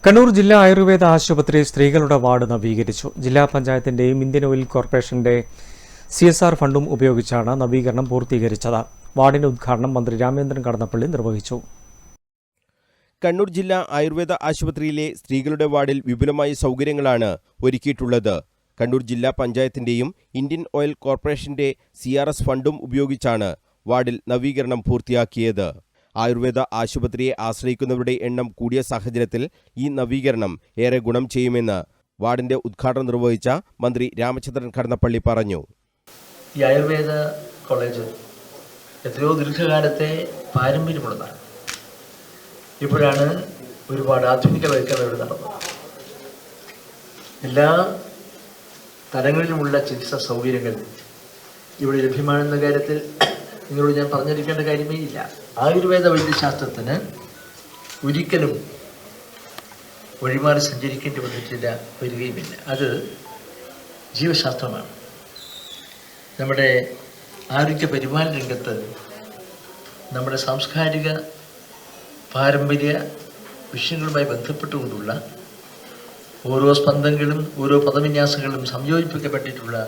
കണ്ണൂർ ജില്ലാ ആയുർവേദ ആശുപത്രി സ്ത്രീകളുടെ വാർഡ് നവീകരിച്ചു. ജില്ലാ പഞ്ചായത്തിന്റെയും ഇന്ത്യൻ ഓയിൽ കോർപ്പറേഷന്റെ CSR ഫണ്ടും ഉപയോഗിച്ചാണ് നവീകരണം പൂർത്തീകരിച്ചത്. വാർഡിന്റെ ഉദ്ഘാടനം മന്ത്രി രാമേന്ദ്രൻ കടന്നപ്പള്ളി നിർവഹിച്ചു. കണ്ണൂർ ജില്ലാ ആയുർവേദ ആശുപത്രിയിലെ സ്ത്രീകളുടെ വാർഡിൽ വിപുലമായ സൗകര്യങ്ങളാണ് ഒരുക്കിയിട്ടുള്ളത്. കണ്ണൂർ ജില്ലാ പഞ്ചായത്തിന്റെയും ഇന്ത്യൻ ഓയിൽ കോർപ്പറേഷന്റെ CRS ഫണ്ടും ഉപയോഗിച്ചാണ് വാർഡിൽ നവീകരണം പൂർത്തിയാക്കിയത്. ആയുർവേദ ആശുപത്രിയെ ആശ്രയിക്കുന്നവരുടെ എണ്ണം കൂടിയ സാഹചര്യത്തിൽ ഈ നവീകരണം ഏറെ ഗുണം ചെയ്യുമെന്ന് വാർഡിന്റെ ഉദ്ഘാടനം നിർവഹിച്ച മന്ത്രി രാമചന്ദ്രൻ കടന്നപ്പള്ളി പറഞ്ഞു. ഈ ആയുർവേദ കോളേജ് എത്രയോ ദീർഘകാലത്തെ പാരമ്പര്യമുള്ളതാണ്. ഇപ്പോഴാണ് ഒരുപാട് ആധുനികവൽക്കരണം ഇവിടെ നടന്നത്. എല്ലാ തലങ്ങളിലുമുള്ള ചികിത്സാ സൗകര്യങ്ങൾ ഇവിടെ ലഭ്യമാണെന്ന കാര്യത്തിൽ നിങ്ങളോട് ഞാൻ പറഞ്ഞിരിക്കേണ്ട കാര്യമേ ഇല്ല. ആയുർവേദ വൈദ്യശാസ്ത്രത്തിന് ഒരിക്കലും വഴിമാറി സഞ്ചരിക്കേണ്ടി വരികയുമില്ല. അത് ജീവശാസ്ത്രമാണ്. നമ്മുടെ ആരോഗ്യ പരിപാലന രംഗത്ത് നമ്മുടെ സാംസ്കാരിക പാരമ്പര്യ വിഷയങ്ങളുമായി ബന്ധപ്പെട്ടുകൊണ്ടുള്ള ഓരോ സ്പന്ദങ്ങളും ഓരോ പദവിന്യാസങ്ങളും സംയോജിപ്പിക്കപ്പെട്ടിട്ടുള്ള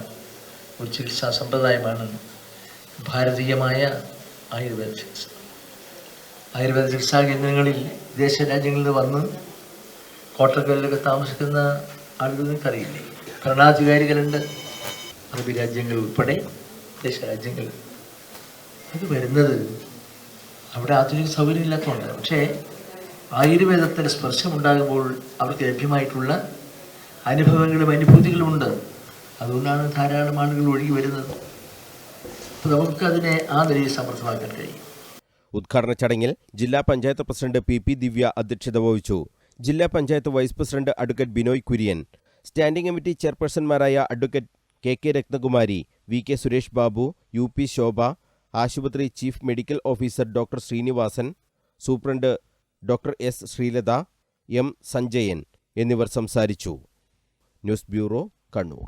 ഒരു ചികിത്സാ സമ്പ്രദായമാണ് ഭാരതീയമായ ആയുർവേദ ചികിത്സ. ആയുർവേദ ചികിത്സാ കേന്ദ്രങ്ങളിൽ വിദേശ രാജ്യങ്ങളിൽ നിന്ന് വന്ന് കോട്ടകളിലൊക്കെ താമസിക്കുന്ന ആളുകൾ നിങ്ങൾക്കറിയില്ലേ? ഭരണാധികാരികളുണ്ട്, അറബി രാജ്യങ്ങൾ ഉൾപ്പെടെ വിദേശ രാജ്യങ്ങൾ. അത് വരുന്നത് അവിടെ ആധുനിക സൗകര്യം ഇല്ലാത്തതുകൊണ്ട്. പക്ഷേ ആയുർവേദത്തിൻ്റെ സ്പർശമുണ്ടാകുമ്പോൾ അവർക്ക് ലഭ്യമായിട്ടുള്ള അനുഭവങ്ങളും അനുഭൂതികളും ഉണ്ട്. അതുകൊണ്ടാണ് ധാരാളം ആളുകൾ ഒഴുകി വരുന്നത്. നമുക്കതിനെ ആ നിലയിൽ സമർത്ഥമാക്കാൻ കഴിയും. ഉദ്ഘാടന ചടങ്ങിൽ ജില്ലാ പഞ്ചായത്ത് പ്രസിഡന്റ് PP ദിവ്യ അധ്യക്ഷത വഹിച്ചു. ജില്ലാ panchayat vice president advocate Binoy Kurian, standing committee ചെയർപേഴ്സൺമാരായ advocate KK Rathnakumari, VK Suresh Babu, UP Shobha, ആശുപത്രി chief medical officer doctor Srinivasan, superintendent doctor S Sreelatha, M Sanjayan എന്നിവർ സംസാരിച്ചു. News bureau, Kannur.